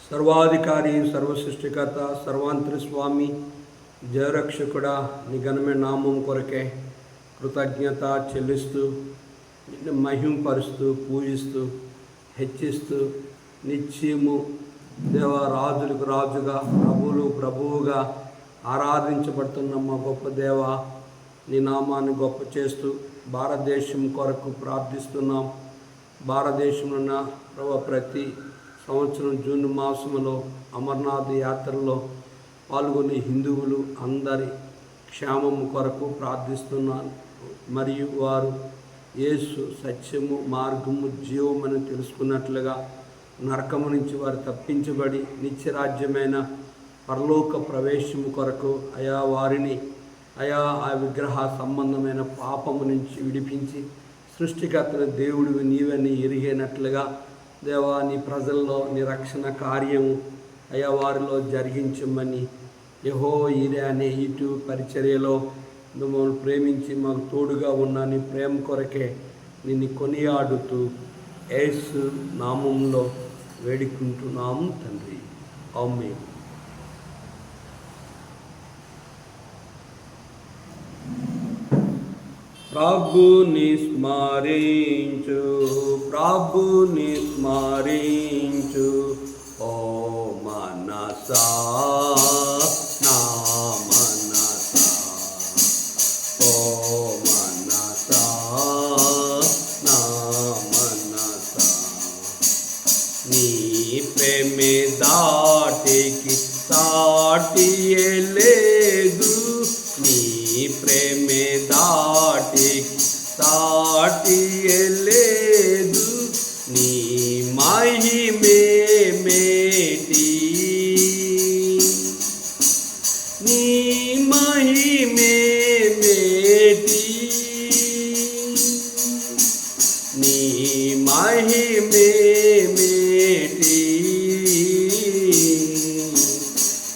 సర్వాధికారి, సర్వసృష్టికర్త, సర్వాంతరి స్వామి, జయరక్షకుడా, నీ ఘనమైన నామం కొరకే కృతజ్ఞత చెల్లిస్తూ, మహింపరుస్తూ, పూజిస్తూ, హెచ్చిస్తూ, నిత్యము రాజులకు రాజుగా, ప్రభువుగా ఆరాధించబడుతున్న మా గొప్ప దేవ, నీ నామాన్ని గొప్ప చేస్తూ భారతదేశం కొరకు ప్రార్థిస్తున్నాం. భారతదేశంలో ఉన్న ప్రతి సంవత్సరం జూన్ మాసంలో అమర్నాథ్ యాత్రలో పాల్గొనే హిందువులు అందరి క్షేమము కొరకు ప్రార్థిస్తున్నాను. మరియు వారు యేసు సత్యము, మార్గము, జీవమని తెలుసుకున్నట్లుగా నరకము నుంచి వారు తప్పించబడి నిత్యరాజ్యమైన పరలోక ప్రవేశము కొరకు వారిని ఆ విగ్రహ సంబంధమైన పాపము నుంచి విడిపించి సృష్టికర్తను దేవుడివి నీవని ఎరిగేనట్లుగా దేవా, నీ ప్రజల్లో నీ రక్షణ కార్యము వారిలో జరిగించమని యెహోవా అనే ఇటు పరిచర్యలో మమ్మల్ని ప్రేమించి మాకు తోడుగా ఉన్న నీ ప్రేమ కొరకే నిన్ను కొనియాడుతూ యేసు నామంలో వేడుకుంటున్నాము తండ్రి, ఆమేన్. ప్రభుని స్మరించు, ప్రభుని స్మరించు, ఓ మనసా, నా మనసా, ఓ మనసా, నా మనసా, నీ ప్రేమే దాటికి సాటియే లేదు, నీ ప్రేమే దాటికి సాటియే లేదు, నీ మహిమే మేటి, నీ మహిమే మేటి, నీ మహిమే మేటి.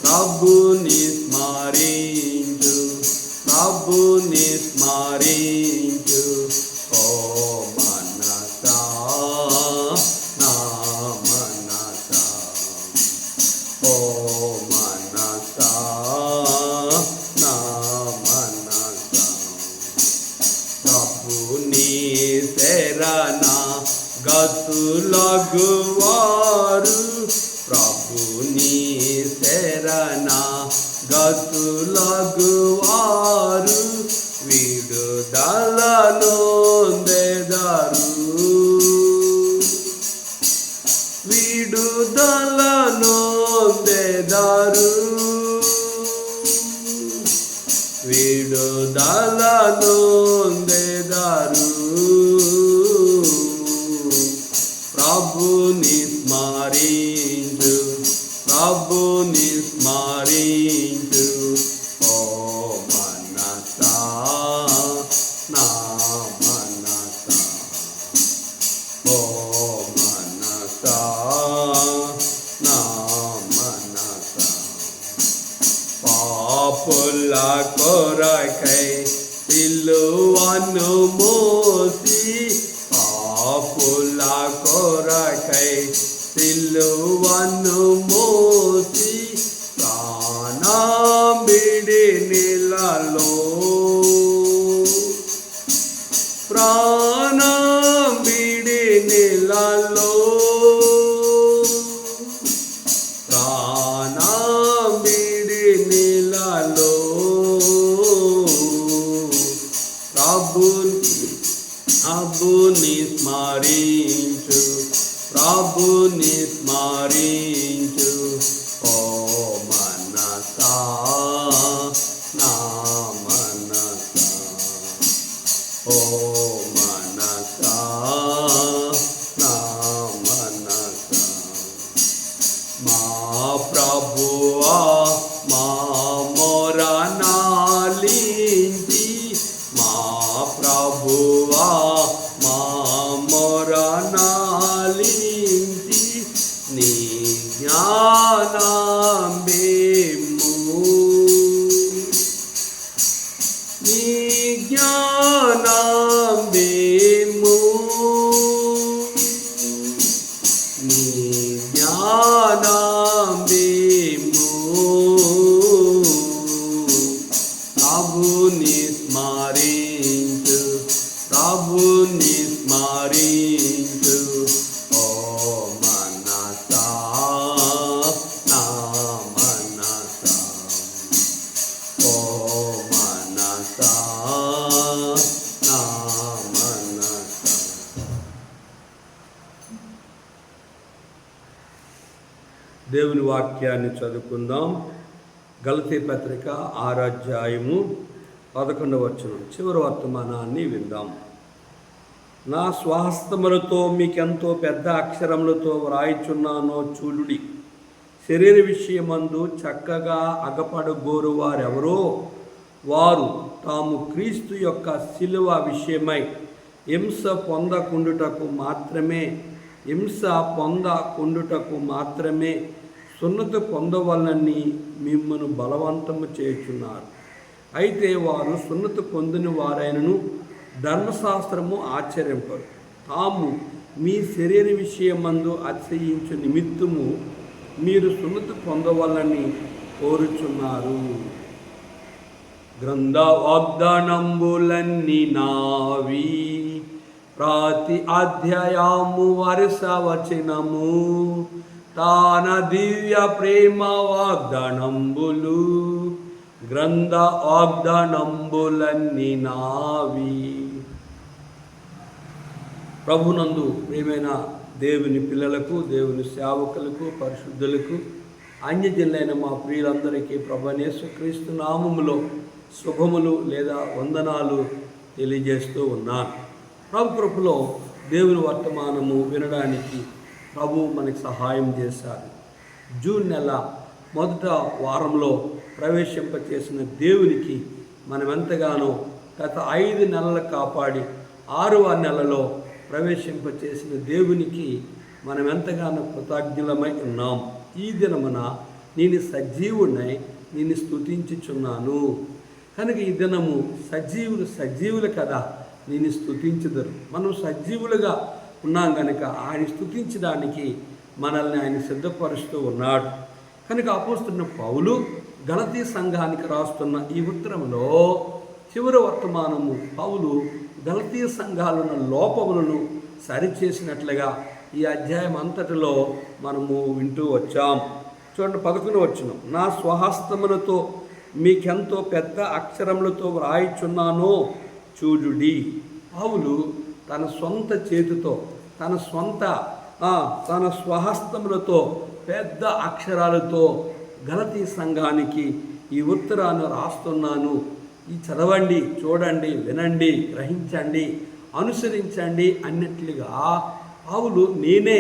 ప్రభుని స్మరించు, ప్రభుని స్మరించు, ఓ మనసా, నా మనసా, ఓ మనసా, నా మనసా. ప్రభుని శరణ గతులగువారు, ప్రభుని శరణ గతులగువారు విడుదల నొందెదరు, విడుదల నొందెదరు, విడుదల నొందెదరు. ప్రభుని స్మరించు, ప్రభుని స్మరించు, ఓ మనసా, నా మనసా, ఓ మనసా, నా మనసా. పాపుల కొరకై సిలువను మోసి, పాపుల కొరకై సిలువను మోసి, ప్రాణం విడి నీళ్ళలో, ప్రాణం విడి నీళ్ళలో, ప్రాణం విడి నీళ్ళలో. ప్రభుని స్మరించు, ప్రభుని స్మరించు, ఓ మనసా, నా మనసా, ఓ మనసా, నా మనసా. మా ప్రభువా మా మొరనాలించి, మా ప్రభువా మా మొరనాలించి, నీ జ్ఞానమేము, నీ జ్ఞానమేము, నీ జ్ఞాన ప్రభుని స్మరించు ఓ మనసా నా మనసా ఓ మనసా నా మనసా. దేవుని వాక్యాన్ని చదువుకుందాం. గలతీ పత్రిక 6వ అధ్యాయము 11వ వచనం చివరి వర్తమానాన్ని విందాం. నా స్వహస్తములతో మీకెంతో పెద్ద అక్షరములతో వ్రాయిచున్నానో చూడుడి. శరీర విషయమందు చక్కగా అగపడగోరు వారెవరో వారు తాము క్రీస్తు యొక్క శిలువ విషయమై హింస పొందకుండుటకు మాత్రమే సున్నతి పొందవలనని మిమ్మను బలవంతము చేయుచున్నారు. అయితే వారు సున్నతి పొందిన వారైనను ధర్మశాస్త్రము ఆచరింపరు. తాము మీ శరీర విషయమందు అతిశయించు నిమిత్తము మీరు సున్నతి పొందవలని కోరుచున్నారు. గ్రంథ వాగ్దానంబులన్నీ నావి, ప్రతి అధ్యాయము వరుస వచనము తాన దివ్య ప్రేమ వాగ్దానంబులు. గ్రంథ వాగ్దానంబులన్నీ నావి. ప్రభునందు ప్రియమైన దేవుని పిల్లలకు, దేవుని సేవకులకు, పరిశుద్ధులకు, అన్యజనులైన మా ప్రియులందరికీ ప్రభువైన యేసుక్రీస్తు నామములో శుభములు లేదా వందనాలు తెలియజేస్తూ ఉన్నాను. ప్రభు కృపలో దేవుని వర్తమానము వినడానికి ప్రభు మనకి సహాయం చేశారు. జూన్ నెల మొదట వారంలో ప్రవేశింపచేసిన దేవునికి మనం ఎంతగానో గత 5 నెలలు కాపాడి 6వ నెలలో ప్రవేశింపచేసిన దేవునికి మనం ఎంతగానో కృతజ్ఞులమై ఉన్నాం. ఈ దినమున నేను సజీవునై నేను స్తుతించుచున్నాను. కనుక ఈ దినము సజీవులు కదా నేను స్తుతించుదరు. మనం సజీవులుగా ఉన్నాం కనుక ఆయన స్తుతించడానికి మనల్ని ఆయన సిద్ధపరుస్తూ ఉన్నాడు. కనుక అపోస్తలుడైన పౌలు గలతీ సంఘానికి రాస్తున్న ఈ ఉత్తరంలో చివరి వర్తమానము పౌలు గలతీ సంఘాలున్న లోపములను సరిచేసినట్లుగా ఈ అధ్యాయం అంతటిలో మనము వింటూ వచ్చాం. చూడండి 11వ వచనం, నా స్వహస్తములతో మీకెంతో పెద్ద అక్షరములతో వ్రాయిచున్నానో చూడుడి. పౌలు తన సొంత చేతితో తన స్వహస్తములతో పెద్ద అక్షరాలతో గలతీ సంఘానికి ఈ ఉత్తరాన్ని రాస్తున్నాను. ఈ చదవండి, చూడండి, వినండి, గ్రహించండి, అనుసరించండి అన్నట్లుగా పౌలు నేనే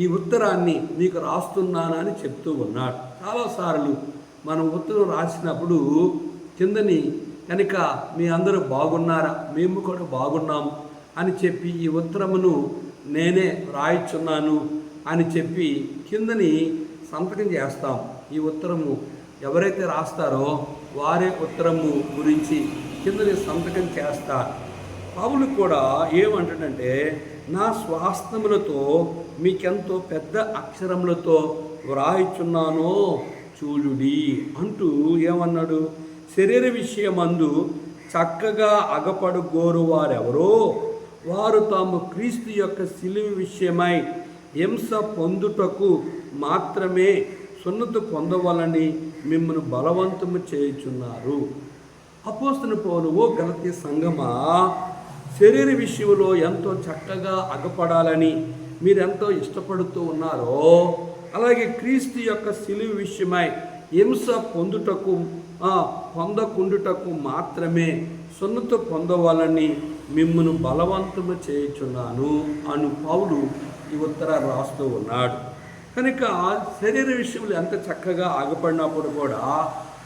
ఈ ఉత్తరాన్ని మీకు రాస్తున్నానని చెప్తూ ఉన్నాడు. చాలాసార్లు మనం ఉత్తరం రాసినప్పుడు కిందని కనుక మీ అందరూ బాగున్నారా, మేము కూడా బాగున్నాం అని చెప్పి ఈ ఉత్తరమును నేనే రాయిచున్నాను అని చెప్పి కిందని సంతకం చేస్తాం. ఈ ఉత్తరము ఎవరైతే రాస్తారో వారే ఉత్తరము గురించి కిందని సంతకం చేస్తారు. పౌలు కూడా ఏమంటాడంటే నా స్వాస్థములతో మీకెంతో పెద్ద అక్షరములతో వ్రాయిచున్నానో చూడుడి అంటూ ఏమన్నాడు? శరీర విషయమందు చక్కగా అగపడుగోరు వారెవరో వారు తాము క్రీస్తు యొక్క శిలువ విషయమై హింస పొందుటకు మాత్రమే సున్నతి పొందవలని మిమ్మల్ని బలవంతము చేయుచున్నారు. అపోస్తలుడైన పౌలు, ఓ గలతీ సంఘమా, శరీర విషయంలో ఎంతో చక్కగా అగపడాలని మీరెంతో ఇష్టపడుతూ ఉన్నారో అలాగే క్రీస్తు యొక్క శిలువ విషయమై హింస పొందకుండుటకు మాత్రమే సున్నతి పొందవాలని మిమ్మల్ని బలవంతము చేయుచున్నాను అను పౌలు ఈ ఉత్తరాలు రాస్తూ ఉన్నాడు. కనుక శరీర విషయంలో ఎంత చక్కగా ఆగపడినప్పుడు కూడా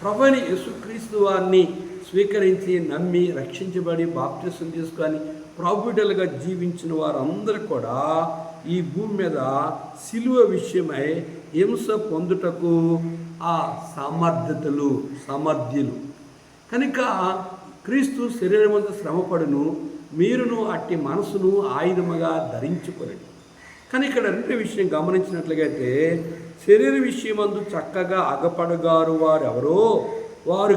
ప్రభువైన యేసుక్రీస్తు వారిని స్వీకరించి నమ్మి రక్షించబడి బాప్తిసం తీసుకొని ప్రభువులుగా జీవించిన వారందరూ కూడా ఈ భూమి మీద శిలువ విషయమై హింస పొందుటకు ఆ సమర్థ్యులు కనుక క్రీస్తు శరీరమందు శ్రమపడును, మీరును అట్టి మనసును ఆయుధముగా ధరించుకొనండి. కానీ ఇక్కడ రెండో విషయం గమనించినట్లయితే శరీర విషయమందు చక్కగా అగపడగారు వారెవరో వారు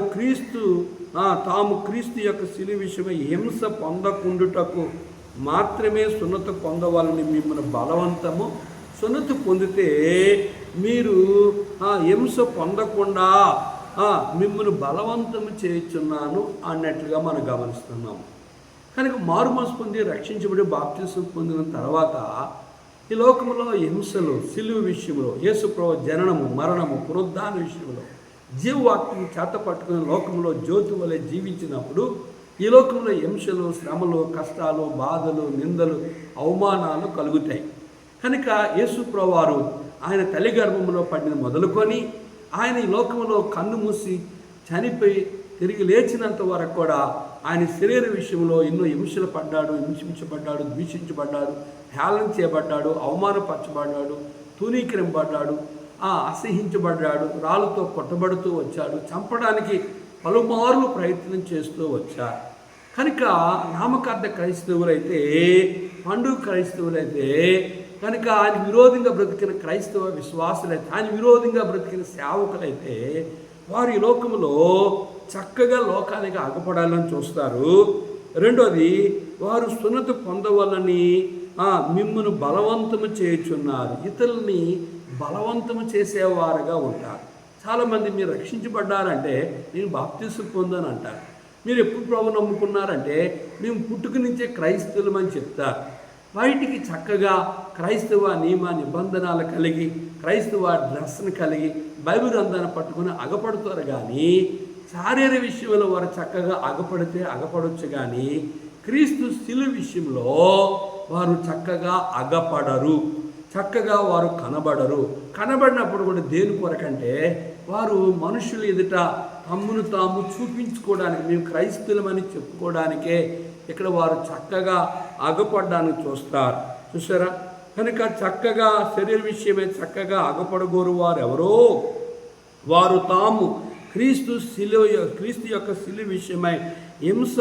తాము క్రీస్తు యొక్క శిలువ విషయమై హింస పొందకుండుటకు మాత్రమే సున్నతి పొందవాలని మిమ్మల్ని బలవంతము సున్నతి పొందితే మీరు హింస పొందకుండా మిమ్మల్ని బలవంతము చేయుచున్నాను అన్నట్లుగా మనం గమనిస్తున్నాము. కనుక మారుమనసు పొంది రక్షించబడి బాప్తిసం పొందిన తర్వాత ఈ లోకంలో హింసలు, సిలువ విషయంలో, యేసుప్రభువు జననము, మరణము, పునరుద్ధాన విషయంలో జీవవాక్యం చేత పట్టుకుని లోకంలో జ్యోతి వలె జీవించినప్పుడు ఈ లోకంలో హింసలు, శ్రమలు, కష్టాలు, బాధలు, నిందలు, అవమానాలు కలుగుతాయి. కనుక యేసుప్రభువు వారు ఆయన తల్లి గర్భంలో పడిన మొదలుకొని ఆయన ఈ లోకంలో కన్ను మూసి చనిపోయి తిరిగి లేచినంత వరకు కూడా ఆయన శరీర విషయంలో ఎన్నో హింసించబడ్డాడు, ద్వేషించబడ్డాడు, హేళన చేయబడ్డాడు, అవమానపరచబడ్డాడు, తూనీకరింపబడ్డాడు, అసహించబడ్డాడు, రాళ్ళతో కొట్టబడుతూ వచ్చాడు, చంపడానికి పలుమార్లు ప్రయత్నం చేస్తూ వచ్చారు. కనుక నామకార్థ క్రైస్తవులైతే, పండుగ క్రైస్తవులైతే, కనుక ఆయన విరోధంగా బ్రతికిన క్రైస్తవ విశ్వాసులైతే, ఆయన విరోధంగా బ్రతికిన సేవకులైతే వారు ఈ లోకంలో చక్కగా లోకానికి అగపడాలని చూస్తారు. రెండోది, వారు సున్నతి పొందవాలని మిమ్మల్ని బలవంతము చేయుచున్నారు, ఇతరులని బలవంతము చేసేవారుగా ఉంటారు. చాలామంది మీరు రక్షించబడ్డారంటే నేను బాప్తిసం పొందాను అంటారు. మీరు ఎప్పుడు ప్రభు నమ్ముకున్నారంటే మేము పుట్టుక నుంచే క్రైస్తవులమని చెప్తారు. బయటికి చక్కగా క్రైస్తవ నియమ నిబంధనలు కలిగి, క్రైస్తవ డ్రెస్ను కలిగి, బైబిల్ గ్రంథాన్ని పట్టుకుని అగపడుతారు. కానీ శారీరక విషయంలో వారు చక్కగా అగపడితే అగపడవచ్చు, కానీ క్రీస్తు శిలువ విషయంలో వారు చక్కగా అగపడరు, చక్కగా వారు కనబడరు. కనబడినప్పుడు కూడా దేని కొరకంటే వారు మనుషులు ఎదుట తమ్మును తాము చూపించుకోవడానికి, మేము క్రైస్తవులమని చెప్పుకోవడానికే ఇక్కడ వారు చక్కగా అగపడడానికి చూసారా? కనుక చక్కగా శరీర విషయమే చక్కగా అగపడగోరు వారు ఎవరో, వారు తాము క్రీస్తు యొక్క శిలువ విషయమై హింస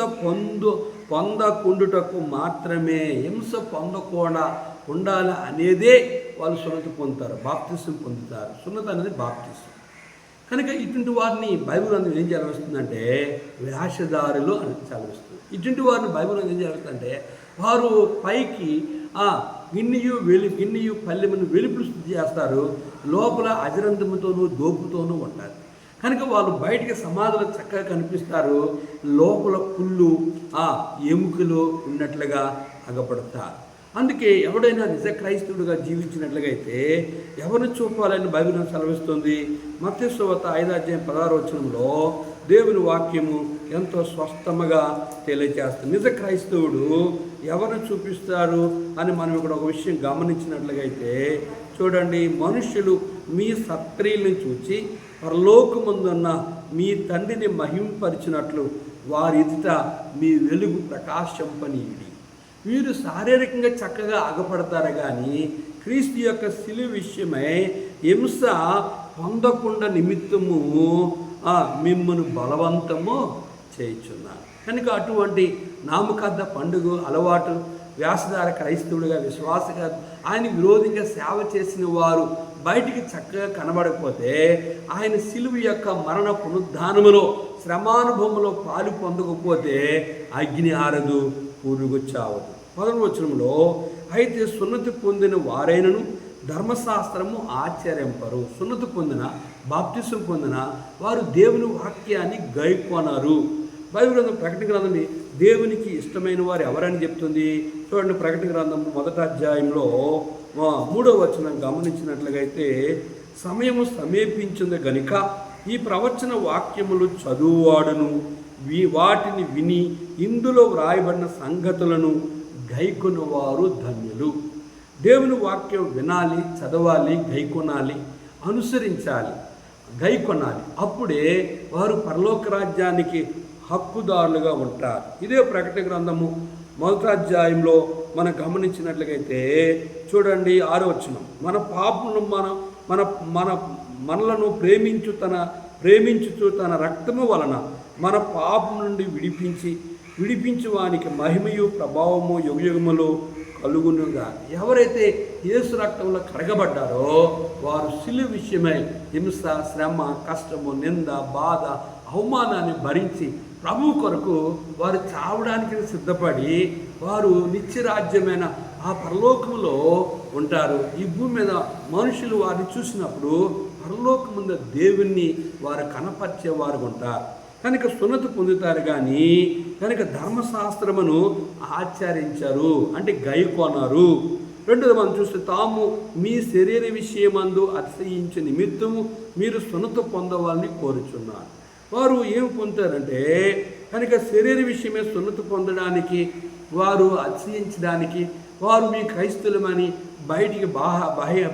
పొందకుండుటకు మాత్రమే, హింస పొందకుండా ఉండాలి అనేదే వాళ్ళు సున్నతి పొందుతారు, బాప్తిసం పొందుతారు. సున్నతి అనేది బాప్తిసం. కనుక ఇటువంటి వారిని బైబిల్ గ్రంథం ఏం చదివిస్తుందంటే వేషధారులు అని చదివిస్తుంది. ఇటువంటి వారిని బైబిల్ గ్రంథం ఏం చదివిస్తుందంటే వారు పైకి గిన్నెయు పల్లెమును వెలుపులు శుద్ధి చేస్తారు, లోపల అజరంతముతోనూ దోపుతోనూ ఉంటారు. కనుక వాళ్ళు బయటికి సమాధులు చక్కగా కనిపిస్తారు, లోపల కుళ్ళు ఎముకలు ఉన్నట్లుగా అగపడతారు. అందుకే ఎవడైనా నిజ క్రైస్తవుడిగా జీవించినట్లుగా అయితే ఎవరిని చూపాలని బైబిల్ సెలవిస్తుంది. మత్తయి సువార్త 5:16 దేవుని వాక్యము ఎంతో స్పష్టంగా తెలియజేస్తుంది. నిజ క్రైస్తవుడు ఎవరిని చూపిస్తారు అని మనం ఇక్కడ ఒక విషయం గమనించినట్లుగా అయితే చూడండి, మనుషులు మీ సత్క్రియలను చూచి పరలోకమందున్న మీ తండ్రిని మహింపరిచినట్లు వారి ఎదుట మీ వెలుగు ప్రకాశింపనీయుడి. వీరు శారీరకంగా చక్కగా అగపడతారు, కానీ క్రీస్తు యొక్క శిలువ విషయమై హింస పొందకుండా నిమిత్తము మిమ్మల్ని బలవంతము చేయుచున్నారు. కనుక అటువంటి నామకార్థ పండుగ అలవాటు వేషధార క్రైస్తవుడిగా, విశ్వాసగా, ఆయన విరోధంగా సేవ చేసిన వారు బయటికి చక్కగా కనబడకపోతే ఆయన శిలువ యొక్క మరణ పునరుద్ధానములో, శ్రమానుభవంలో పాలు పొందకపోతే అగ్ని ఆరదు, పురుగు చావదు. 11 అయితే సున్నతి పొందిన వారైనను ధర్మశాస్త్రము ఆచరింపరు. సున్నతి పొందిన, బాప్తిసం పొందిన వారు దేవుని వాక్యాన్ని గైకొనరు. బైబిల్ గ్రంథం ప్రకటన గ్రంథం దేవునికి ఇష్టమైన వారు ఎవరని చెప్తుంది. చూడండి, ప్రకటన గ్రంథం 1వ అధ్యాయంలో 3వ వచనం గమనించినట్లుగా అయితే, సమయము సమీపించింది గనుక ఈ ప్రవచన వాక్యములు చదువువాడును వాటిని విని ఇందులో వ్రాయబడిన సంగతులను గైకొనవారు ధన్యులు. దేవుని వాక్యం వినాలి, చదవాలి, గైకొనాలి, అనుసరించాలి, గైకొనాలి. అప్పుడే వారు పరలోక రాజ్యానికి హక్కుదారులుగా ఉంటారు. ఇదే ప్రకటన గ్రంథము 1వ అధ్యాయంలో మనం గమనించినట్లయితే చూడండి, 6వ వచనం, మన పాపమును మనలను ప్రేమించుతూ తన రక్తము వలన మన పాపం నుండి విడిపించి వానికి మహిమయు ప్రభావము యుగయుగములు కలుగునుగా. ఎవరైతే యేసు రక్తంలో కడగబడ్డారో వారు శిలువ విషయమై హింస, శ్రమ, కష్టము, నింద, బాధ, అవమానాన్ని భరించి ప్రభు కొరకు వారు చావడానికి సిద్ధపడి వారు నిత్యరాజ్యమైన ఆ పరలోకంలో ఉంటారు. ఈ భూమి మీద మనుషులు వారిని చూసినప్పుడు పరలోకముందు దేవుణ్ణి వారు కనపరిచేవారు ఉంటారు. కనుక సున్నతి పొందుతారు, కానీ కనుక ధర్మశాస్త్రమును ఆచరించరు, అంటే గైకొనరు. రెండోది మనం చూస్తే, తాము మీ శరీర విషయమందు అతిశయించే నిమిత్తము మీరు సున్నతి పొందవాలని కోరుచున్నారు. వారు ఏం పొందుతారంటే కనుక శరీర విషయమే సున్నతి పొందడానికి, వారు అతిశయించడానికి, వారు మీ క్రైస్తవులమని బయటికి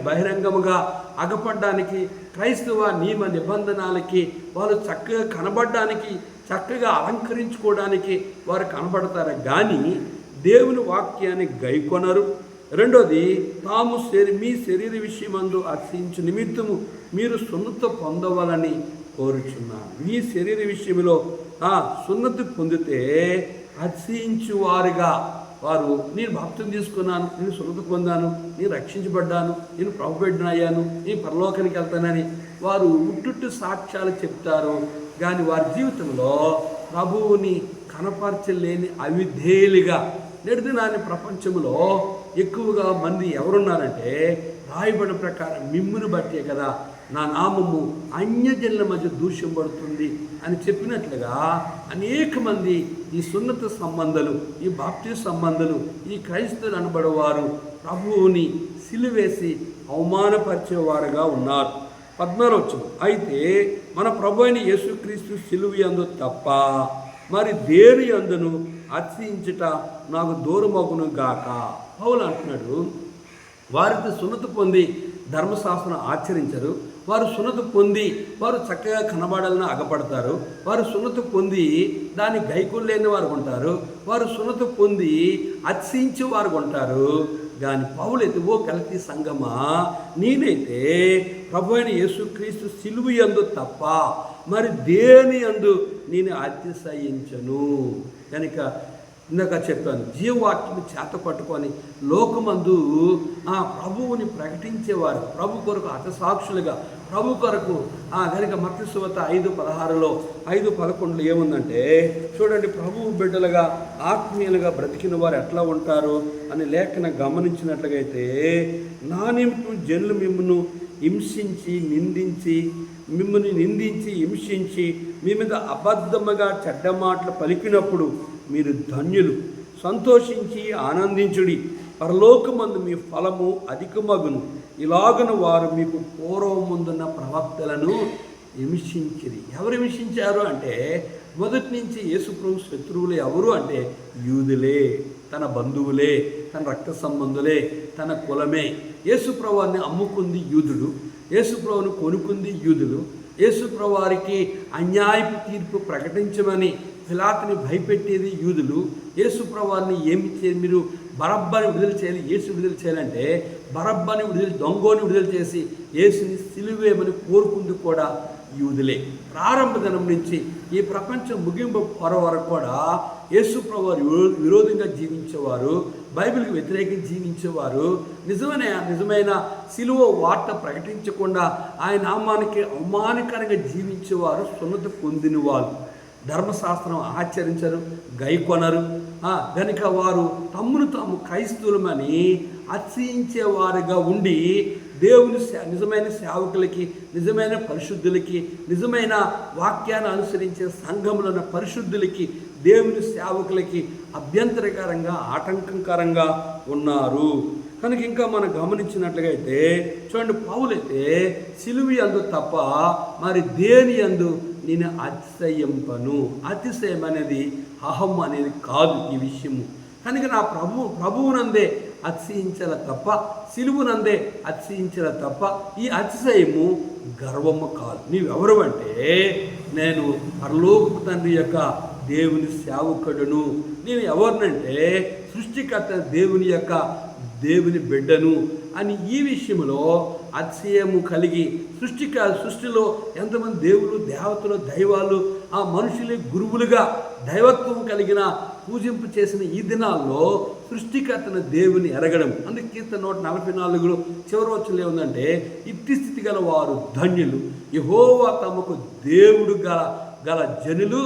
బహిరంగముగా అగపడడానికి, క్రైస్తవ నియమ నిబంధనలకి వారు చక్కగా కనబడడానికి, చక్కగా అలంకరించుకోవడానికి వారు కనబడతారు, కానీ దేవుని వాక్యాన్ని గైకొనరు. రెండోది, తాము మీ శరీర విషయమందు అతిశయించు నిమిత్తము మీరు సున్నతి పొందవాలని కోరుచున్నాను. మీ శరీర విషయంలో సున్నతి పొందితే అతిశయించువారుగా వారు, నేను బాప్తిసం తీసుకున్నాను, నేను సున్నతి పొందాను, నేను రక్షించబడ్డాను, నేను ప్రభు బిడ్డను అయ్యాను, నేను పరలోకానికి వెళ్తానని వారు ఉట్టుట్టు సాక్ష్యాలు చెప్తారు, కానీ వారి జీవితంలో ప్రభువుని కనపరచలేని అవిధేయులుగా నెడుదినాని ప్రపంచంలో ఎక్కువగా మంది ఎవరున్నారంటే, రాయబడిన ప్రకారం మిమ్మును బట్టే కదా నా నామము అన్యజనుల మధ్య దూషింపబడుతుంది అని చెప్పినట్లుగా అనేక మంది ఈ సున్నత సంబంధాలు, ఈ బాప్టిజం సంబంధాలు, ఈ క్రైస్తవులు అనబడేవారు ప్రభువుని సిలువేసి అవమానపరిచేవారుగా ఉన్నారు. 14వ వచనం, అయితే మన ప్రభు అయిన యేసుక్రీస్తు సిలువ యందు తప్ప మరి దేని యందును అతిశయించుట నాకు దూరమగును గాక. పౌలు అంటున్నాడు, వారికి సున్నతి పొంది ధర్మశాస్త్రం ఆచరించరు, వారు సున్నతి పొంది వారు చక్కగా కనబడాలని అగపడతారు, వారు సున్నతి పొంది దాన్ని గైకొనలేని వారు ఉంటారు, వారు సున్నతి పొంది అతిశయించే వారు ఉంటారు. కానీ పౌలైతే, ఓ గలతీ సంగమా, నేనైతే ప్రభు అయిన యేసుక్రీస్తు సిలువ యందు తప్ప మరి దేని యందు నేను అతిశయించను. కనుక ఇందాక చెప్పాను, జీవవాక్యం చేత పట్టుకొని లోకమందు ఆ ప్రభువుని ప్రకటించేవారు, ప్రభు కొరకు హతసాక్షులుగా, ప్రభు కొరకు కనుక మత్తయి సువార్త 5:16 5:11 ఏముందంటే, చూడండి, ప్రభువు బిడ్డలుగా ఆత్మీయులుగా బ్రతికిన వారు ఎట్లా ఉంటారు అని లేఖన గమనించినట్లుగైతే, నా నిమిత్తం జనులు మిమ్మల్ని నిందించి హింసించి మీ మీద అబద్ధముగా చెడ్డ మాటలు పలికినప్పుడు మీరు ధన్యులు, సంతోషించి ఆనందించుడి, పరలోకమందు మీ ఫలము అధికమగును. ఇలాగున వారు మీకు పూర్వముందున్న ప్రవక్తలను హింసించిరి. ఎవరు హింసించారు అంటే, మొదటి నుంచి యేసుప్రభు శత్రువులు ఎవరు అంటే యూదులే, తన బంధువులే, తన రక్త సంబంధులే, తన కులమే. యేసుప్రభుని అమ్ముకుంది యూదుడు, యేసుప్రభుని కొనుక్కుంది యూదులు. యేసుప్రభు వారికి అన్యాయపు తీర్పు ప్రకటించమని పిలాతుని భయపెట్టేది యూదులు. యేసుప్రభు వారిని ఏమి చేయాలి, మీరు బరబ్బని విడుదల చేయాలి, యేసు విడుదల చేయాలంటే బరబ్బని దొంగని విడుదల చేసి యేసుని సిలువేయమని కోరుకుంది కూడా యూదులే. ప్రారంభ దినం నుంచి ఈ ప్రపంచం ముగింపు వరకు కూడా యేసుప్రభు వారు విరోధంగా జీవించేవారు, బైబిల్కి వ్యతిరేకంగా జీవించేవారు, నిజమైన సిలువ వార్త ప్రకటించకుండా ఆయన నామానికి అవమానకరంగా జీవించేవారు, సున్నతి పొందిన వాళ్ళు. ధర్మశాస్త్రం ఆచరించరు, గైకొనరు. కనుక వారు తమ్మును తాము క్రైస్తవులమని అతిశయించేవారుగా ఉండి దేవుని నిజమైన సేవకులకి, నిజమైన పరిశుద్ధులకి, నిజమైన వాక్యాన్ని అనుసరించే సంఘంలో ఉన్న పరిశుద్ధులకి, దేవుని సేవకులకి అభ్యంతరకరంగా, ఆటంకకరంగా ఉన్నారు. కనుక ఇంకా మనం గమనించినట్లుగైతే చూడండి, పౌలైతే సిలువ యందు తప్ప మరి దేని యందు నేను అతిశయింపను. అతిశయం అనేది అహం అనేది కాదు ఈ విషయము. కనుక నా ప్రభువునందే అతిశయించాల తప్ప, సిలువునందే అతిశయించాల తప్ప, ఈ అతిశయము గర్వము కాదు. నీవెవరు అంటే, నేను పరలోకపు తండ్రి యొక్క దేవుని సేవకుడును. నేను ఎవరినంటే సృష్టికర్త దేవుని బిడ్డను అని ఈ విషయంలో అతిశయము కలిగి, సృష్టిలో ఎంతమంది దేవులు, దేవతలు, దైవాలు, ఆ మనుషులే గురువులుగా దైవత్వం కలిగిన పూజింపు చేసిన ఈ దినాల్లో సృష్టికర్తన దేవుని ఎరగడం. అందుకే కీర్తన 144 చివరి వచనంలో ఏముందంటే, ఇట్టి స్థితి గల వారు ధన్యులు, యెహోవా తమకు దేవుడు గల గల జనులు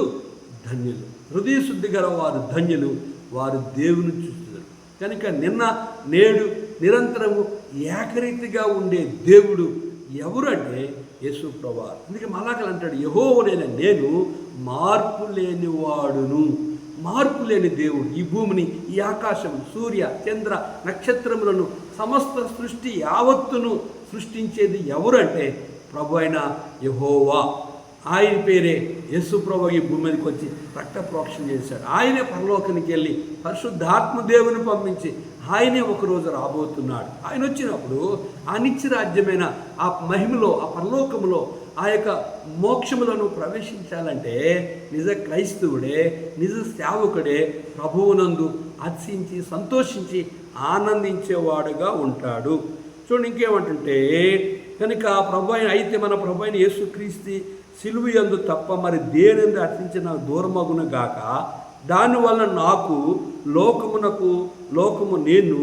ధన్యులు. హృదయ శుద్ధి గల వారు ధన్యులు, వారు దేవుని చూస్తారు. కనుక నిన్న నేడు నిరంతరము ఏకరీతిగా ఉండే దేవుడు ఎవరు అంటే యేసు ప్రభువు. అందుకే మలాకలు అంటాడు, యెహోవానైన నేను మార్పు లేనివాడును. మార్పు లేని దేవుడు ఈ భూమిని, ఈ ఆకాశం, సూర్య చంద్ర నక్షత్రములను, సమస్త సృష్టి యావత్తును సృష్టించేది ఎవరు అంటే ప్రభు అయిన యెహోవా. ఆయన పేరే యేసు ప్రభు ఈ భూమి మీదకి వచ్చి రక్త ప్రోక్షణ చేశాడు. ఆయనే పరలోకానికి వెళ్ళి పరిశుద్ధాత్మ దేవుని పంపించి ఆయనే ఒకరోజు రాబోతున్నాడు. ఆయన వచ్చినప్పుడు ఆ నిత్య రాజ్యమైన ఆ మహిమలో, ఆ పరలోకములో, ఆ యొక్క మోక్షములను ప్రవేశించాలంటే నిజ క్రైస్తవుడే, నిజ సేవకుడే ప్రభువునందు అతిశించి సంతోషించి ఆనందించేవాడుగా ఉంటాడు. చూడండి ఇంకేమంటుంటే, కనుక ప్రభు అయితే మన ప్రభు అయిన యేసుక్రీస్తు సిలువ యందు తప్ప మరి దేనిందు అర్పించిన దూరమగును గాక, దానివల్ల నాకు లోకము నేను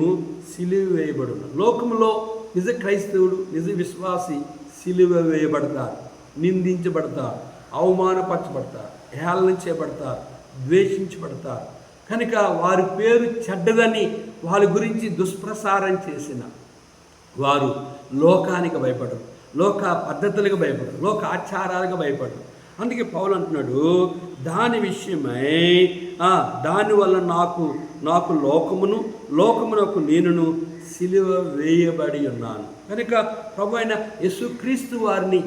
సిలువ వేయబడును. లోకములో నిజ క్రైస్తవుడు, నిజ విశ్వాసి సిలువ వేయబడతారు, నిందించబడతారు, అవమానపరచబడతారు, హేళన చేయబడతారు, ద్వేషించబడతారు. కనుక వారి పేరు చెడ్డదని వారి గురించి దుష్ప్రసారం చేసిన వారు లోకానికి భయపడరు, లోక పద్ధతులకు భయపడరు, లోక ఆచారాలకు భయపడరు. అందుకే పౌలు అంటున్నాడు, దాని విషయమై దానివల్ల నాకు లోకమునకు నేనును సిలువ వేయబడి ఉన్నాను. కనుక ప్రభు అయిన యేసుక్రీస్తు వారిని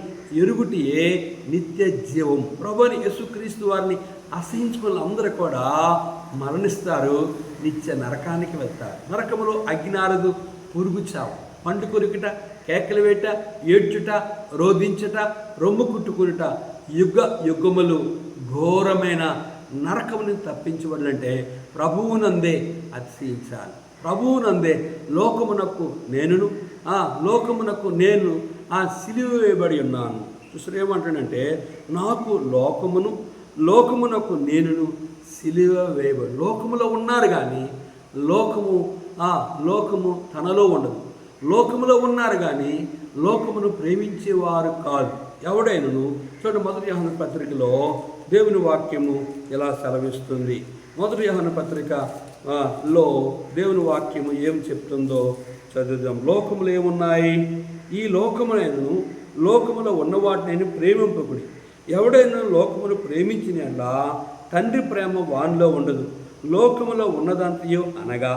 ఎరుగుటియే నిత్య జీవం. ప్రభు అయిన యేసుక్రీస్తు వారిని అసహించుకున్న అందరూ కూడా మరణిస్తారు, నిత్య నరకానికి వెళ్తారు. నరకములో అగ్నారదు, పురుగు చావు, పండు కొరుకుట, కేకలు వేట, ఏడ్చుట, రోధించుట, రొమ్ము కుట్టుకునుట, యుగములు ఘోరమైన నరకముని తప్పించబడాలంటే ప్రభువునందే అతిశయించాలి. ప్రభువునందే లోకమునకు నేను సిలువ వేయబడి ఉన్నాను. చూసారు ఏమంటాడంటే, నాకు లోకమునకు నేను సిలువ వేయబడి. లోకములో ఉన్నారు కానీ లోకము తనలో ఉండదు. లోకములో ఉన్నారు కానీ లోకమును ప్రేమించేవారు కాదు ఎవడైనను. చూడండి, మొదటి యోహాను పత్రికలో దేవుని వాక్యము ఎలా సెలవిస్తుంది. మొదటి యోహాను పత్రికలో దేవుని వాక్యము ఏం చెప్తుందో చదువుదాం. లోకములు ఏమున్నాయి? ఈ లోకములో ఉన్న వాటిని ప్రేమింపకుడి. ఎవడైనా లోకమును ప్రేమించిన తండ్రి ప్రేమ వానిలో ఉండదు. లోకములో ఉన్నదంతయో అనగా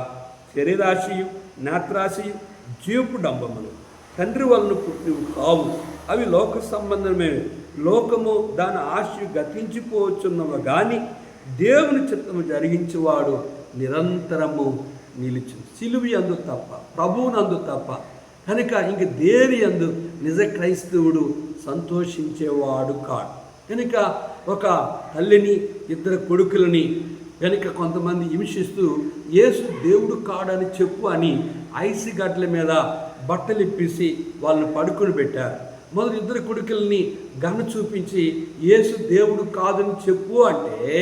శరీరాశయు, నేత్రాశయు, జీవపు డంబములు తండ్రి వలన పుట్టినవి కావు, అవి లోక సంబంధమే. లోకము దాని ఆశ గతించిపోవచ్చున్నవి కానీ దేవుని చిత్తము జరిగించేవాడు నిరంతరము నిలిచి సిలువ యందు తప్ప, ప్రభువునందు తప్ప. కనుక ఇంక దేని యందు నిజ క్రైస్తవుడు సంతోషించేవాడు కాడు. కనుక ఒక తల్లిని, ఇద్దరు కొడుకులని కనుక కొంతమంది హింసిస్తూ యేసు దేవుడు కాడని చెప్పు అని ఐసి గడ్డల మీద బట్టలు ఇప్పేసి వాళ్ళని పడుకుని పెట్టారు. మొదటి ఇద్దరు కొడుకుల్ని గన్ను చూపించి యేసు దేవుడు కాదని చెప్పు అంటే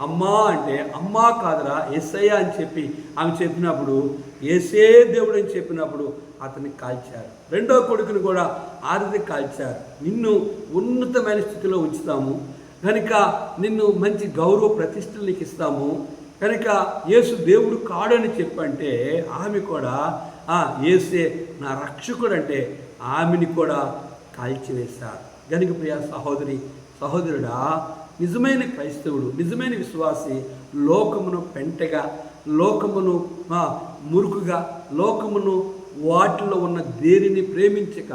అమ్మా కాదురా యేసయ్య అని చెప్పి ఆమె చెప్పినప్పుడు, యేసే దేవుడు అని చెప్పినప్పుడు అతన్ని కాల్చారు. రెండో కొడుకుని కూడా ఆరిది కాల్చారు. నిన్ను ఉన్నతమైన స్థితిలో ఉంచుతాము కనుక నిన్ను మంచి గౌరవ ప్రతిష్టలు నీకు ఇస్తాము కనుక యేసు దేవుడు కాడని చెప్పంటే ఆమె కూడా యేసే నా రక్షకుడు అంటే ఆమెని కూడా కాల్చివేశారు. కనుక ప్రియ సహోదరుడా, నిజమైన క్రైస్తవుడు, నిజమైన విశ్వాసి లోకమును పెంటగా, లోకమును మురుకుగా, లోకమును వాటిలో ఉన్న దేనిని ప్రేమించక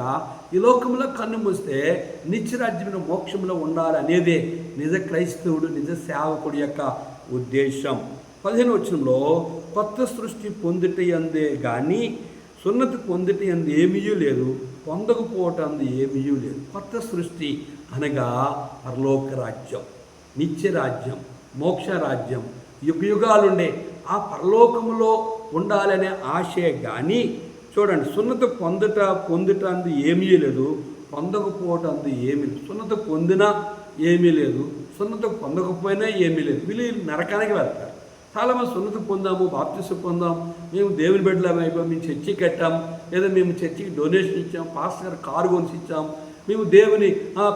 ఈ లోకంలో కన్ను మూస్తే నిత్యరాజ్యమైన మోక్షంలో ఉండాలి అనేదే నిజ క్రైస్తవుడు, నిజ సేవకుడి యొక్క ఉద్దేశం. 15వ వచనంలో కొత్త సృష్టి పొందుట అందే కానీ సున్నతి పొందుట అందు ఏమీ లేదు, పొందకపోవటం అందు ఏమీ లేదు. కొత్త సృష్టి అనగా పరలోక రాజ్యం, నిత్యరాజ్యం, మోక్ష రాజ్యం, యుగాలుండే ఆ పరలోకములో ఉండాలనే ఆశే కానీ చూడండి, సున్నత పొందుట అందు ఏమీ లేదు, పొందకపోవటం అందు ఏమీ లేదు. సున్నత పొందినా ఏమీ లేదు, సున్నత పొందకపోయినా ఏమీ లేదు. వీళ్ళు నరకానికి వెళ్తారు. చాలామంది సున్నత పొందాము, బాప్తిసం పొందాం, మేము దేవుని బిడ్డలం అయిపోయాం, మేము చర్చి కట్టాం, లేదా మేము చర్చికి డొనేషన్ ఇచ్చాం, పాస్టర్ గారు కారు కొనిసి ఇచ్చాం, మేము దేవుని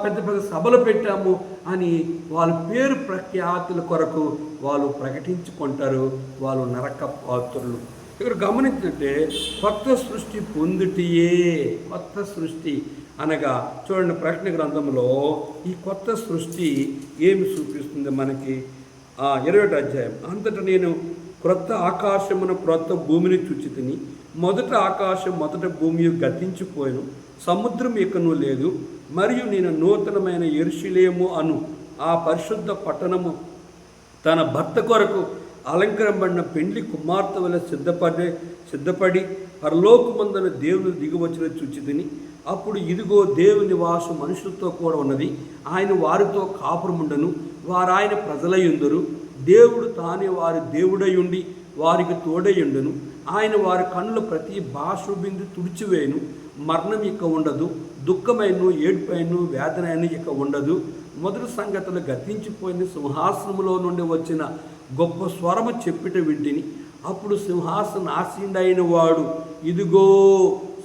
పెద్ద పెద్ద సభలు పెట్టాము అని వాళ్ళ పేరు ప్రఖ్యాతుల కొరకు వాళ్ళు ప్రకటించుకుంటారు. వాళ్ళు నరక పాత్రులు. ఇక్కడ గమనించంటే కొత్త సృష్టి పొందుటియే. కొత్త సృష్టి అనగా చూడండి, ప్రకటన గ్రంథంలో ఈ కొత్త సృష్టి ఏమి చూపిస్తుంది మనకి? 20వ అధ్యాయం. అంతటా నేను క్రొత్త ఆకాశమును క్రొత్త భూమిని చూచితిని. మొదట ఆకాశం మొదట భూమి గతించిపోయాను, సముద్రం ఇకను లేదు. మరియు నేను నూతనమైన యెరూషలేము అను ఆ పరిశుద్ధ పట్టణము తన భర్త కొరకు అలంకరింపబడిన పెండ్లి కుమార్తె వలె సిద్ధపడి పరలోకమందున దేవుని దిగివచ్చిన చూచితిని. అప్పుడు ఇదిగో దేవుని వాసు మనుషులతో కూడా ఉన్నది. ఆయన వారితో కాపురముండను, వారు ఆయన ప్రజలయుందరు. దేవుడు తానే వారి దేవుడై ఉండి వారికి తోడయుండును. ఆయన వారి కన్నుల ప్రతి బాష్పబిందు తుడిచివేయను. మరణం ఇక ఉండదు, దుఃఖమైన ఏడుపైన వేదనైన ఇక ఉండదు. మొదటి సంగతులు గతించిపోయిన సింహాసనములో నుండి వచ్చిన గొప్ప స్వరము చెప్పిట వింటిని. అప్పుడు సింహాసన ఆసీనుడైన వాడు, ఇదిగో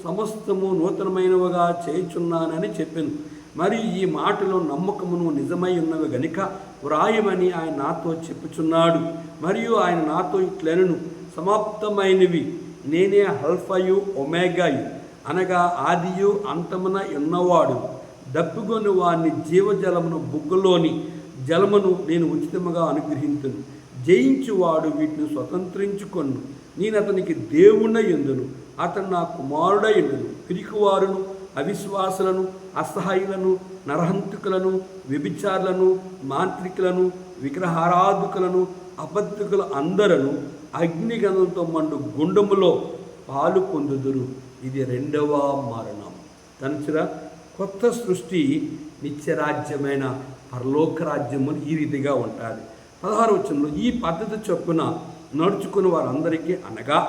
సమస్తము నూతనమైనవిగా చేయుచున్నానని చెప్పాను. మరియు ఈ మాటలో నమ్మకమును నిజమై ఉన్నవి గనుక వ్రాయమని ఆయన నాతో చెప్పుచున్నాడు. మరియు ఆయన నాతో ఇట్లనెను, సమాప్తమైనవి. నేనే అల్ఫాయు ఒమేగాయు, అనగా ఆదియు అంతమున ఉన్నవాడు. దప్పిగొని వారిని జీవజలమును బుగ్గలోని జలమును నేను ఉచితముగా అనుగ్రహించును. జయించువాడు వీటిని స్వతంత్రించుకొను. నేను అతనికి దేవుడై యుందును, అతను నా కుమారుడై యుందును. పిరికివారును, అవిశ్వాసులను, అసహాయులను, నరహంతకులను, వ్యభిచారులను, మాంత్రికులను, విగ్రహారాధకులను, అబద్ధికులు అందరూ అగ్నిగంధంతో మండు గుండములో పాలు పొందుదురు. ఇది 2వ మరణం. తనచురా, కొత్త సృష్టి నిత్యరాజ్యమైన పరలోక రాజ్యము ఈ రీతిగా ఉంటుంది. 16వ వచనంలో ఈ పద్ధతి చొప్పున నడుచుకుని వారందరికీ అనగా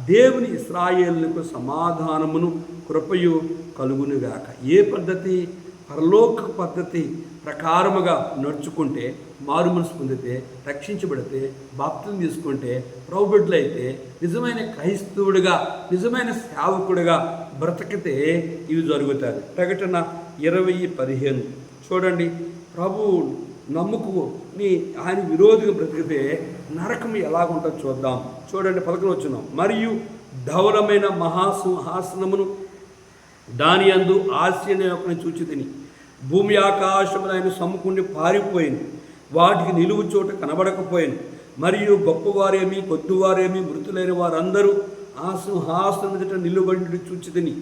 దేవుని ఇశ్రాయేలులకు సమాధానమును కృపయు కలుగునుగాక. ఏ పద్ధతి? పరలోక పద్ధతి ప్రకారముగా నడుచుకుంటే, మారు మనసు పొందితే, రక్షించబడితే, బాప్తిజం తీసుకుంటే, ప్రభుబిడ్డలైతే, నిజమైన క్రైస్తవుడిగా, నిజమైన సేవకుడిగా బ్రతికితే ఇవి జరుగుతాయి. ప్రకటన 20:15 చూడండి. ప్రభు నమ్ముకుని ఆయన విరోధిగా బ్రతికితే నరకం ఎలాగుంటుందో చూద్దాం. చూడండి 11వ వచనం. మరియు ధవలమైన మహాసింహాసనమును దాని యందు ఆశ్చర్యని చూచితిని. భూమి ఆకాశములు ఆయన సమ్ముకుండి పారిపోయింది, వాటికి నిలువు చోట కనబడకపోయాను. మరియు గొప్పవారేమి కొద్దివారేమి మృతులైన వారందరూ ఆ సింహాసనం ఎదుట నిలువబడి చూచితిని.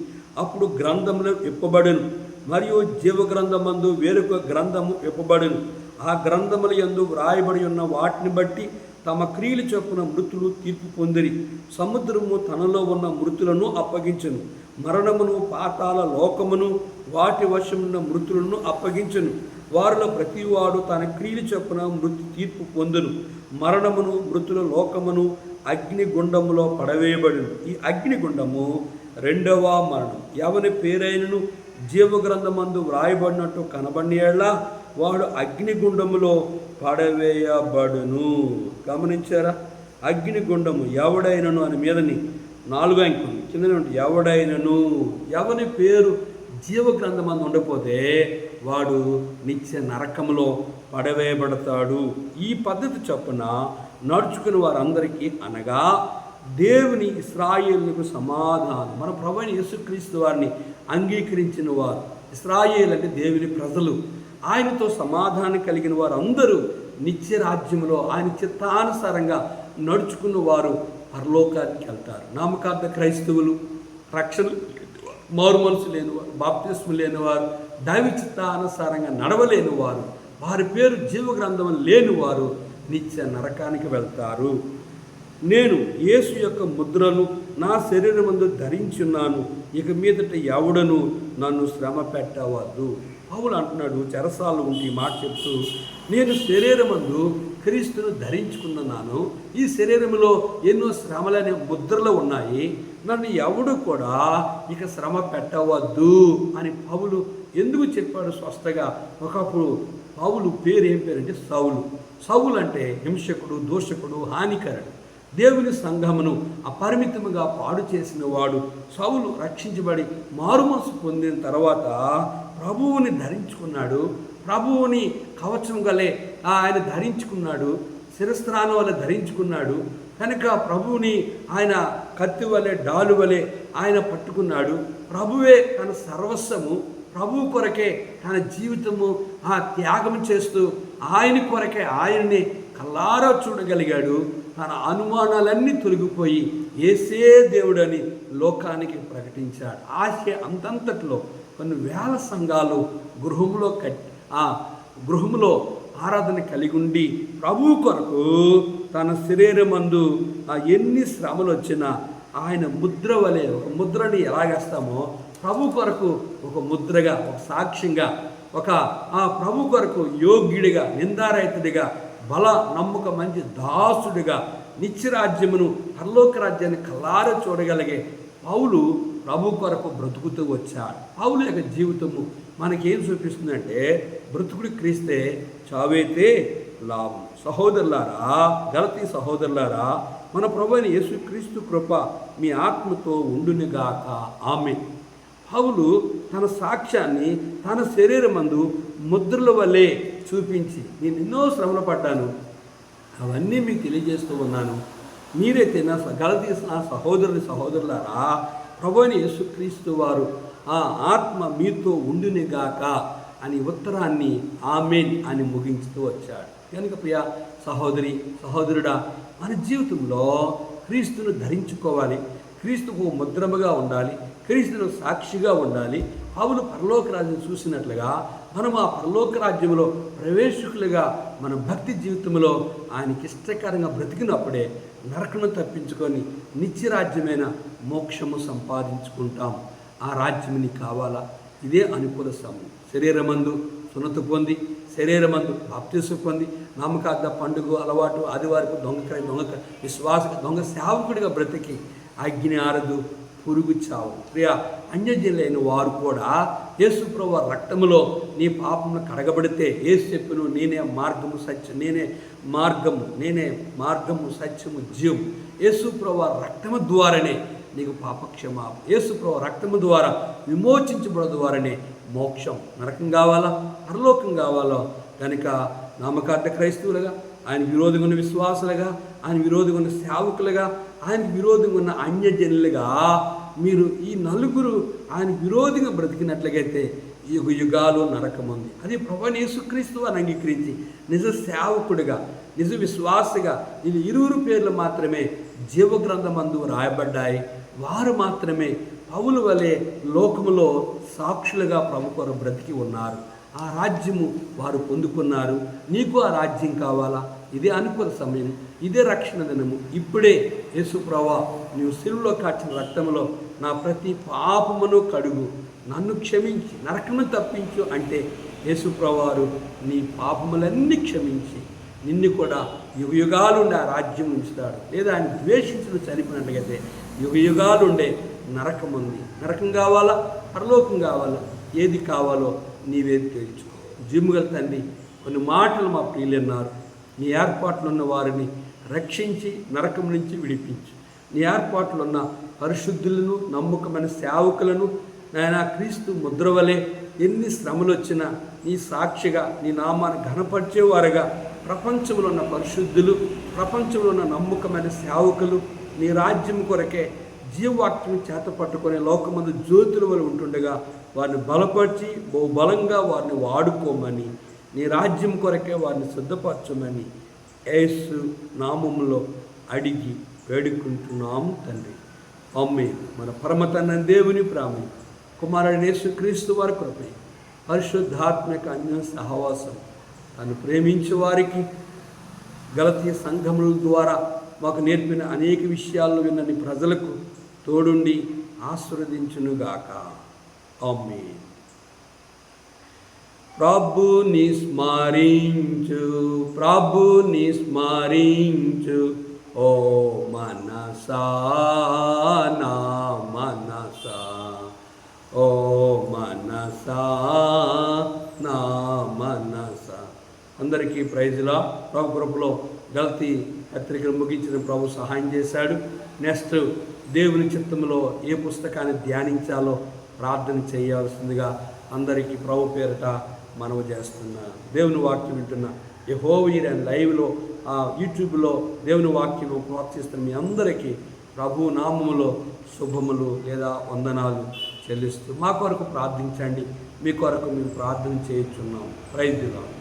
అప్పుడు గ్రంథములు విప్పబడెను, మరియు జీవగ్రంథమందు వేరొక గ్రంథము విప్పబడెను. ఆ గ్రంథముల యందు వ్రాయబడి ఉన్న వాటిని బట్టి తమ క్రియలు చొప్పున మృతులు తీర్పు పొందిరి. సముద్రము తనలో ఉన్న మృతులను అప్పగించెను, మరణమును పాతాళ లోకమును వాటి వశమున్న మృతులను అప్పగించెను. వారిలో ప్రతివాడు తన క్రియలు చొప్పున మృతి తీర్పు పొందును. మరణమును మృతుల లోకమును అగ్నిగుండములో పడవేయబడును. ఈ అగ్నిగుండము 2వ మరణం. ఎవని పేరైనను జీవగ్రంథమందు వ్రాయబడినట్టు కనబడినలా వాడు అగ్నిగుండములో పడవేయబడును. గమనించారా? అగ్నిగుండము ఎవడైనను అని మీదని 4 అంకెలు కింద ఎవడైనను, ఎవని పేరు జీవగ్రంథమందు ఉండకపోతే వాడు నిత్య నరకములో పడవేయబడతాడు. ఈ పద్ధతి చొప్పున నడుచుకుని వారందరికీ అనగా దేవుని ఇశ్రాయేలుకు సమాధానం. మన ప్రభువైన యేసుక్రీస్తు వారిని అంగీకరించిన వారు, ఇశ్రాయేలు అంటే దేవుని ప్రజలు, ఆయనతో సమాధానం కలిగిన వారు అందరూ నిత్య రాజ్యంలో ఆయన చిత్తానుసారంగా నడుచుకున్న వారు పరలోకానికి వెళ్తారు. నామకార్థ క్రైస్తవులు, రక్షణ మారు మనసు లేనివారు, బాప్తిస్ము లేనివారు, దైవ చిత్తానుసారంగా నడవలేని వారు, వారి పేరు జీవగ్రంథం లేనివారు నిత్య నరకానికి వెళ్తారు. నేను యేసు యొక్క ముద్రను నా శరీరమందు ధరించున్నాను, ఇక మీదట ఎవడను నన్ను శ్రమ పెట్టవద్దు. పౌలు అంటున్నాడు, చెరసాలు ఉండి మాట చెప్తూ, నేను శరీరమందు క్రీస్తును ధరించుకున్నాను, ఈ శరీరంలో ఎన్నో శ్రమలనే ముద్రలు ఉన్నాయి, నన్ను ఎవడు కూడా ఇక శ్రమ పెట్టవద్దు అని పౌలు ఎందుకు చెప్పాడు స్పష్టంగా? ఒకప్పుడు పౌలు పేరు ఏం పేరంటే సౌలు. సౌలు అంటే హింసకుడు, దోషకుడు, హానికరుడు, దేవుని సంఘమును అపరిమితముగా పాడు చేసిన వాడు. సౌలు రక్షించబడి మారు మనసు పొందిన తర్వాత ప్రభువుని ధరించుకున్నాడు. ప్రభువుని కవచం గలే ఆయన ధరించుకున్నాడు, శిరస్త్రానం వల్ల ధరించుకున్నాడు. కనుక ప్రభువుని ఆయన కత్తి వలె డాలు వలె ఆయన పట్టుకున్నాడు. ప్రభువే తన సర్వస్వము, ప్రభువు కొరకే తన జీవితము త్యాగం చేస్తూ ఆయన కొరకే ఆయన్ని కల్లారా చూడగలిగాడు. తన అనుమానాలన్నీ తొలగిపోయి యేసే దేవుడని లోకానికి ప్రకటించాడు. ఆశ అంతంతట్లో కొన్ని వేల సంఘాలు గృహంలో ఆరాధన కలిగి ఉండి ప్రభువు కొరకు తన శరీరమందు ఎన్ని శ్రమలు వచ్చినా ఆయన ముద్ర వలె ఒక ముద్రని ఎలాగేస్తామో ప్రభు కొరకు ఒక ముద్రగా, ఒక సాక్ష్యంగా, ఒక ప్రభు కొరకు యోగ్యుడిగా, నిందారహితుడిగా, బల నమ్మక మంచి దాసుడిగా నిత్యరాజ్యమును పరలోక రాజ్యాన్ని కల్లారా చూడగలిగే పౌలు ప్రభు కొరకు బ్రతుకుతూ వచ్చాడు. పౌలు యొక్క జీవితము మనకేం చూపిస్తుందంటే బ్రతుకుడు క్రీస్తే, చావైతే లాభం. సహోదరులారా, గలతీ సహోదరులారా, మన ప్రభు అయిన యేసుక్రీస్తు కృప మీ ఆత్మతో ఉండునుగాక. ఆమేన్. పౌలు తన సాక్ష్యాన్ని తన శరీరమందు ముద్రల వలె చూపించి, నేను ఎన్నో శ్రమలు పడ్డాను, అవన్నీ మీకు తెలియజేస్తూ ఉన్నాను. మీరైతే నా గలతీ సహోదరులారా, ప్రభు అయిన యేసుక్రీస్తు వారు ఆత్మ మీతో ఉండునుగాక అని ఉత్తరాన్ని ఆమేన్ అని ముగించుతూ వచ్చాడు. కనుక ప్రియ సహోదరి సహోదరుడా, మన జీవితంలో క్రీస్తును ధరించుకోవాలి, క్రీస్తుకు ముద్రముగా ఉండాలి, క్రీస్తును సాక్షిగా ఉండాలి. పౌలు పరలోక రాజ్యం చూసినట్లుగా మనం ఆ పరలోక రాజ్యంలో ప్రవేశకులుగా మన భక్తి జీవితంలో ఆయనకి ఇష్టకరంగా బ్రతికినప్పుడే నరకను తప్పించుకొని నిత్యరాజ్యమైన మోక్షము సంపాదించుకుంటాం. ఆ రాజ్యం నీకు కావాలా? ఇదే అనుకూల సమయం. శరీరమందు సున్నత పొంది, శరీరమందు బాప్తిసం పొంది, నామకార్థ పండుగ అలవాటు, ఆదివారపు దొంగ దొంగ సేవకుడిగా బ్రతికి అగ్ని ఆరదు, పురుగు చావు. ప్రియ అన్యజనులైన వారు కూడా యేసు ప్రభువు రక్తములో నీ పాపమును కడగబడితే, యేసు చెప్పును నేనే మార్గము సత్యం, నేనే మార్గము సత్యము జీవం. యేసు ప్రభువు రక్తము ద్వారానే నీకు పాపక్షమాపణ, యేసు ప్రభువు రక్తము ద్వారా విమోచించబడ ద్వారానే మోక్షం. నరకం కావాలా, పరలోకం కావాలా? కనుక నామకార్థ క్రైస్తవులుగా, ఆయన విరోధంగా ఉన్న విశ్వాసులుగా, ఆయన విరోధంగా ఉన్న సేవకులుగా, ఆయన విరోధంగా ఉన్న అన్యజనులుగా మీరు ఈ నలుగురు ఆయన విరోధంగా బ్రతికినట్లయితే యుగాలు నరకం ఉంది. అది ప్రభువైన యేసుక్రీస్తు అని అంగీకరించి నిజ సేవకుడిగా, నిజ విశ్వాసగా ఇది 20 పేర్లు మాత్రమే జీవగ్రంథమందు రాయబడ్డాయి. వారు మాత్రమే పౌలు వలె లోకములో సాక్షులుగా ప్రభు కొరకు బ్రతికి ఉన్నారు. ఆ రాజ్యము వారు పొందుకున్నారు. నీకు ఆ రాజ్యం కావాలా? ఇదే అనుకూల సమయం, ఇదే రక్షణ దినము. ఇప్పుడే యేసు ప్రభువా, నీవు శిలువలో కాచిన రక్తములో నా ప్రతి పాపమును కడుగు, నన్ను క్షమించి నరకము తప్పించు అంటే యేసు ప్రభువారు నీ పాపములన్నీ క్షమించి నిన్ను కూడా యుగయుగాలుండే ఆ రాజ్యం ఉంచుతాడు. లేదా ఆయన ద్వేషించిన చనిపోయినట్లయితే యుగయుగాలుండే నరకం ఉంది. నరకం కావాలా, పరలోకం కావాలా? ఏది కావాలో నీవేది తెలుసుకో. జిమ్ముగల తండ్రి, కొన్ని మాటలు మా ప్రియులన్నారు. నీ ఏర్పాట్లు ఉన్న వారిని రక్షించి నరకం నుంచి విడిపించు. నీ ఏర్పాట్లు ఉన్న పరిశుద్ధులను, నమ్మకమైన సేవకులను నాయన క్రీస్తు ముద్రవలే ఎన్ని శ్రమలు వచ్చినా నీ సాక్షిగా నీ నామాన్ని ఘనపరిచేవారుగా ప్రపంచంలో ఉన్న పరిశుద్ధులు, ప్రపంచంలో ఉన్న నమ్మకమైన సేవకులు నీ రాజ్యం కొరకే జీవవాక్యం చేత పట్టుకునే లోకమందు జ్యోతుల వల్ల ఉంటుండగా వారిని బలపరిచి బహుబలంగా వారిని వాడుకోమని, నీ రాజ్యం కొరకే వారిని సిద్ధపరచమని యేసు నామములో అడిగి వేడుకుంటున్నాము తండ్రి. ఆమేన్. మన పరమ తండ్రి దేవుని ప్రేమ, కుమారుడు యేసుక్రీస్తు వారి కృప, పరిశుద్ధాత్మక అన్య సహవాసం, తను ప్రేమించే వారికి గలతీ సంఘముల ద్వారా మాకు నేర్పిన అనేక విషయాలను విన్న ప్రజలకు తోడుండి ఆశీర్వదించునుగాక. ఆమేన్. ప్రభుని స్మరించు, ప్రభుని స్మరించు, ఓ మనసా నా మనసా, ఓ మనసా నా మనసా. అందరికీ ప్రైజ్లా. ప్రభు కృపలో గలతీ పత్రికను ముగించిన ప్రభు సహాయం చేశాడు. నెక్స్ట్ దేవుని చిత్తంలో ఏ పుస్తకాన్ని ధ్యానించాలో ప్రార్థన చేయాల్సిందిగా అందరికీ ప్రభు పేరిట మనవి చేస్తున్నా. దేవుని వాక్యం వింటున్న యెహోవా లైవ్లో యూట్యూబ్లో దేవుని వాక్యం ప్రోత్సహిస్తున్న మీ అందరికీ ప్రభు నామములో శుభములు లేదా వందనాలు చెల్లిస్తూ మా కొరకు ప్రార్థించండి. మీ కొరకు మేము ప్రార్థన చేయుచున్నాం. Praise the lord.